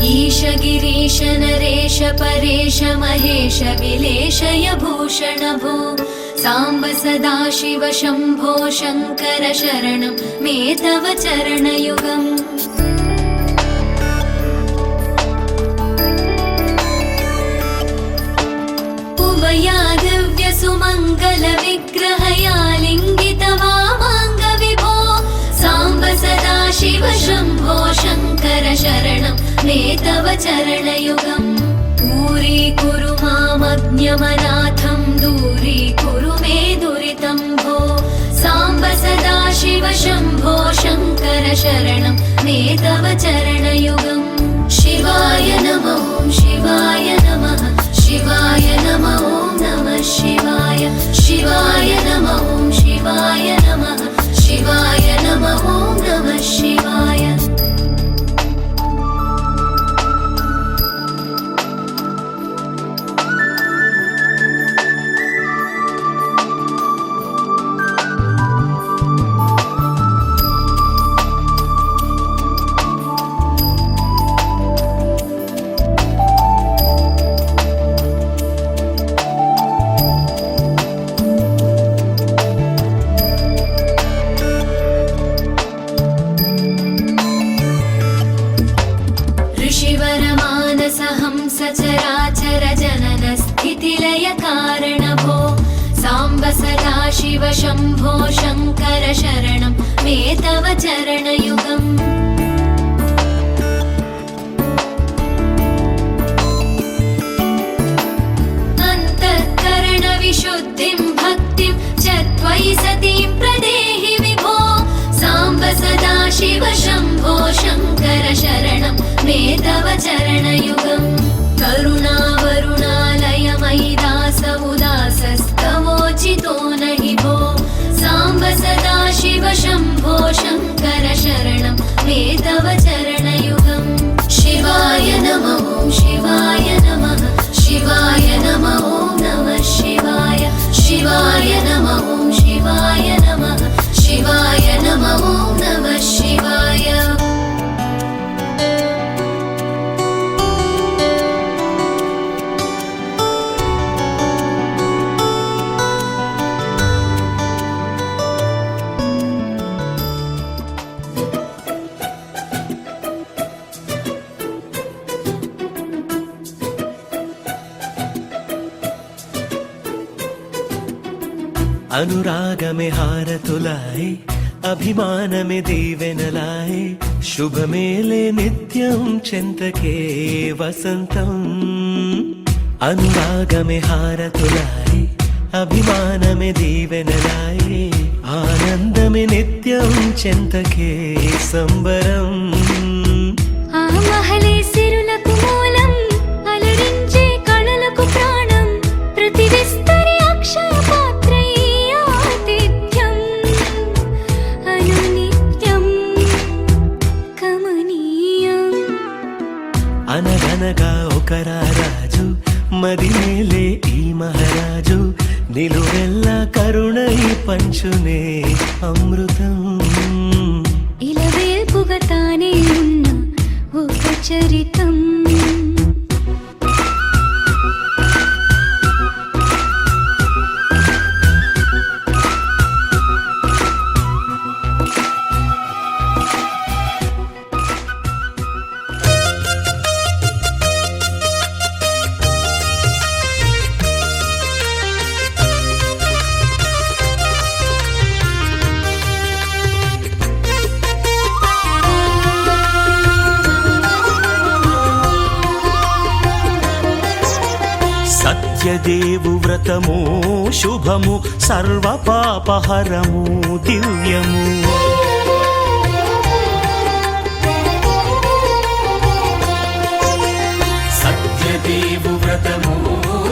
ईश गिरीश नरेश परेश महेश विलेशय भूषण भो साम्ब सदाशिव शम्भो शङ्कर शरणं मे तव चरणयुगम् उभया दिव्य सुमङ्गल विग्रहया लिङ्गित वामाङ्ग विभो साम्ब सदाशिव शम्भो शङ्कर शरणं मे तव चरणयुगम् दूरीकुरु मामज्ञमनाथं दूरीकुरु मे दुरितं भो साम्ब सदाशिव शम्भो शङ्कर शरणं मे तव चरणयुगम् शिवाय नमः शिवाय नमः शिवाय नमः नमः शिवाय शिवाय नमः शिवाय नमः शिवाय नमः नमः शिवाय सचराचर जनन स्थितिलय कारण भो साम्ब सदाशिव शम्भो शङ्कर शरणं मे तव चरणयुगम् अन्तःकरण विशुद्धिं भक्तिं च त्वयि सतीं प्रदेहि विभो साम्ब सदाशिव शम्भो शङ्कर शरणं मे तव चरणयुगम् करुणावरुणालय मयि दास उदासस्तवोचितो नहि भो साम्ब सदाशिव शम्भो शङ्कर शरणं मे तव चरणयुगम् शिवाय नमः शिवाय नमः शिवाय नमः नमः शिवाय शिवाय नमः शिवाय नमः शिवाय नमः नमः शिवाय अनुराग में हारतुलाए अभिमान में दीवेनलाए शुभ मेले नित्यं चिंतके वसंतम अनुराग में हारतुलाए अभिमान में दीवेनलाए आनंद में नित्यं चिंतके संबरम आ महले सिरुలకు మూలం అలరించే కళలకు ప్రాణం ప్రతి విస్తరి అక్షయ అనగనగా ఒక రాజు మరి మేలే ఈ మహారాజు నిలువెల్ల కరుణై పంచునే అమృతం ఇలవేల్పుగా తానే ఉన్న ఒక చరితం సత్యదేవు వ్రతము శుభము సర్వ పాపహరము దివ్యము సత్యదేవు వ్రతము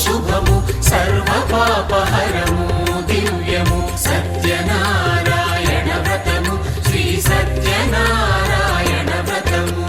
శుభము సర్వ పాపహరము దివ్యము సత్యనారాయణ వ్రతము శ్రీ సత్యనారాయణ వ్రతము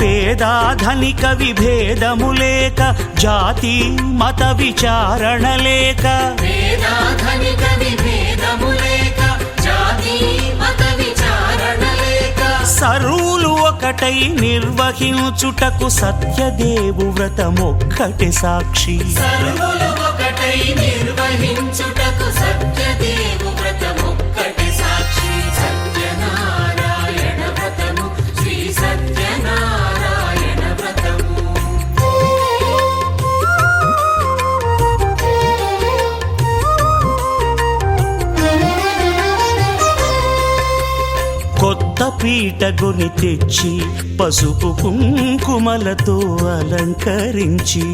పేదాధనిక విభేదము లేక జాతి మత విచారణ లేక పేదాధనిక విభేదము లేక జాతి మత విచారణ లేక సర్వులు ఒకటై నిర్వహించుటకు సత్యదేవు వ్రతమొక్కటి సాక్షి. సర్వులు ఒకటై నిర్వహించుటకు సత్యదేవు వ్రతమొక్కటి సాక్షి. సత్యనారాయణ వ్రతము శ్రీ సత్యనారాయణ వ్రతము. కొత్త పీటగుని తెచ్చి పసుపు కుంకుమలతో అలంకరించి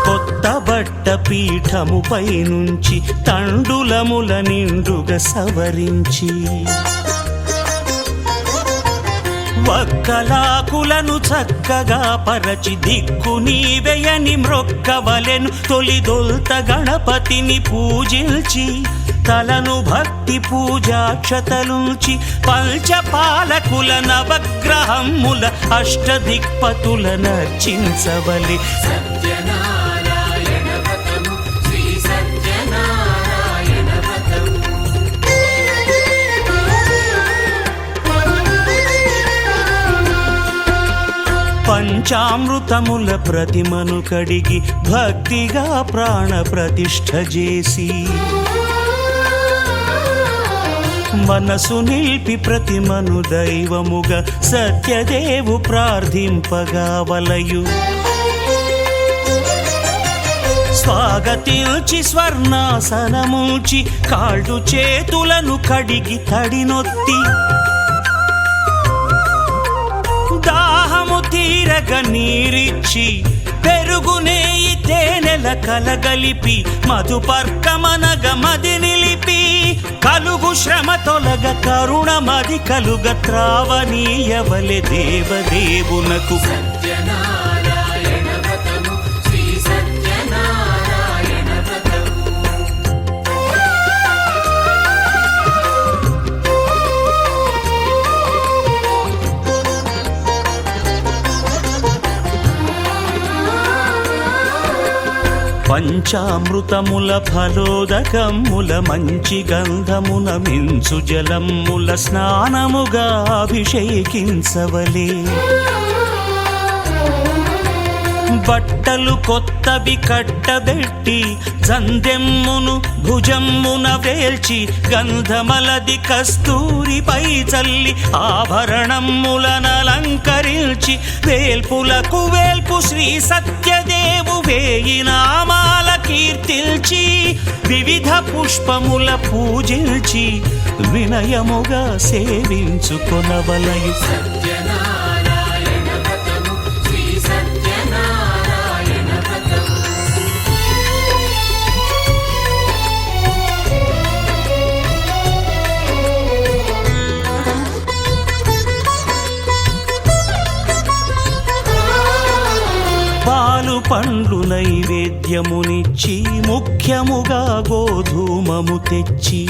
కొత్త బట్ట పీఠముపై నుంచి తండులముల నిండుగా సవరించి వక్కలాకులను చక్కగా పరచి దిక్కు నీవెయని మ్రొక్కవలెను. తొలిదొల్త గణపతిని పూజించి తలను భక్తి పూజాక్షతలుంచి పంచపాలకుల నవగ్రహముల అష్టదిక్పతుల నర్చించవలి. సత్యనారాయణ వ్రతము శ్రీ సత్యనారాయణ వ్రతము. పంచామృతముల ప్రతిమను కడిగి భక్తిగా ప్రాణ ప్రతిష్ఠ చేసి మనసు నిలిపి ప్రతిమను దైవముగా సత్యదేవు ప్రార్థింపగా వలయు. స్వాగతించి స్వర్ణాసనముంచి కాళ్ళు చేతులను కడిగి తడినొత్తి దాహము తీరగ నీరిచ్చి పెరుగు నెయ్యి తేనెల కలగలిపి మధుపర్కమనగ మది నిలిపి కలుగు శ్రమ తొలగ కరుణ మది కలుగ త్రావనీయవలె దేవదేవునకు. సత్యనారాయణ వ్రతము శ్రీ సత్యనారాయణ వ్రతము. పంచామృతముల ఫలోదకముల మంచి గంధమున మించు జలముల స్నానముగా అభిషేకించవలే. బట్టలు కొత్తవి కట్టబెట్టి జందెమ్మును భుజమ్మున వేల్చి గంధమలది కస్తూరిపై చల్లి ఆభరణములనలంకరించి వేల్పులకు వేల్పు శ్రీ సత్యదేవు వేయి నామాల కీర్తిల్చి వివిధ పుష్పముల పూజించి వినయముగా సేవించుకొనవలయు. సత్యనారాయణ వ్రతము శ్రీ సత్యనారాయణ వ్రతము. పాలు పండ్లు నైవేద్యమునిచ్చి ముఖ్యముగా గోధూమము తెచ్చి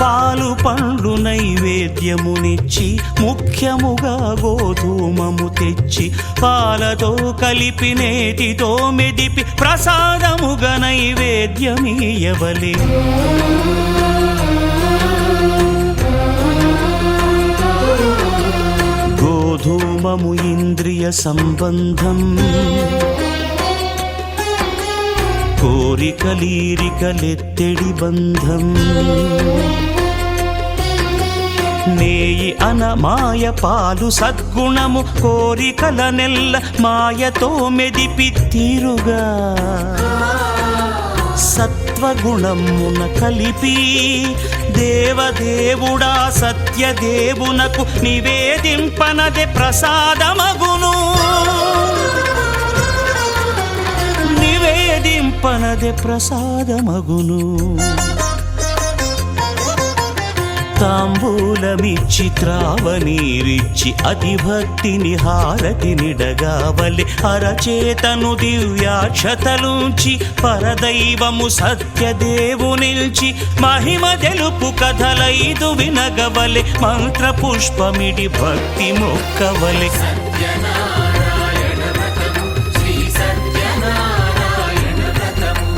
పాలు పండ్లు నైవేద్యమునిచ్చి ముఖ్యముగా గోధూమము తెచ్చి పాలతో కలిపి నేతితో మెదిపి ప్రసాదముగా నైవేద్యమీయవలే. గోధూమము ఇంద్రియ సంబంధం కోరికలీరికలెత్తెడి బంధం. నేయి అన మాయ పాలు సద్గుణము కోరికల నెల్ల మాయతో మెదిపి తీరుగా సత్వగుణమున కలిపి దేవదేవుడా సత్యదేవునకు నివేదింపనదే ప్రసాదమగును. నివేదింపనదే ప్రసాదమగును. తాంబూలమిచ్చి త్రావనీరిచ్చి అతిభక్తిని హారతినిడగావలె. అరచేతను దివ్యాక్షతలుంచి పరదైవము సత్యదేవు నిల్చి మహిమ తెలుపు కథలైదు వినగవలె. మంత్ర పుష్పమిడి భక్తి మొక్కవలె. సత్యనారాయణ వ్రతము శ్రీ సత్యనారాయణ వ్రతము.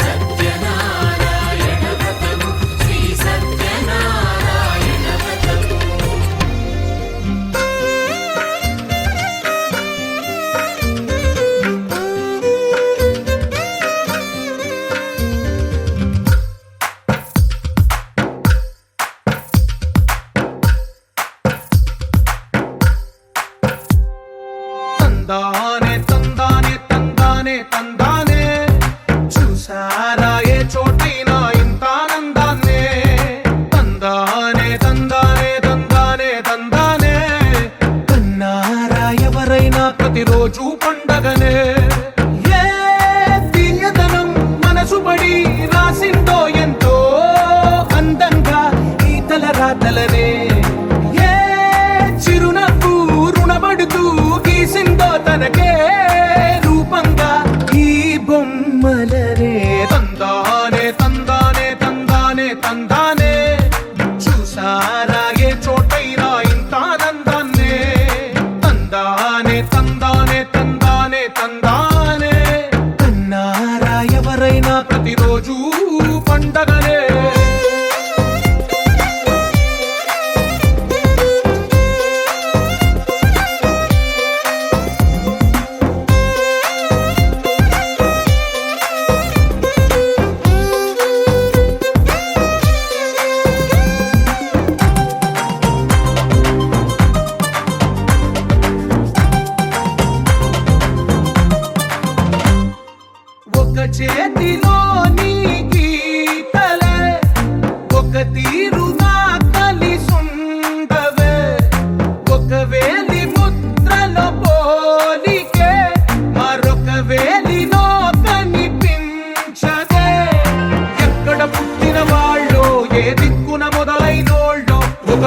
సత్యనారాయణ వ్రతము రాతలనే ఏ చిరునవ్వు రుణపడుతూ గీసిందో తనకే రూపంగా ఈ బొమ్మలనే తందానే తందానే తందానే తందానే చూసారా ఏ చోటైనా ఇంత ఆనందాన్నే తందానే తందానే తందానే తందానే కన్నారా ఎవరైనా ప్రతిరోజు పండగనే ఒక చేతిలో నీ గీతలే ఒక తీరుగా కలిసుండవే ఒక వేలి ముద్రల పోలికే మరొక వేలిలో కనిపించదే ఎక్కడ పుట్టిన వాళ్ళో ఏ దిక్కున మొదలైనోళ్ళో ఒక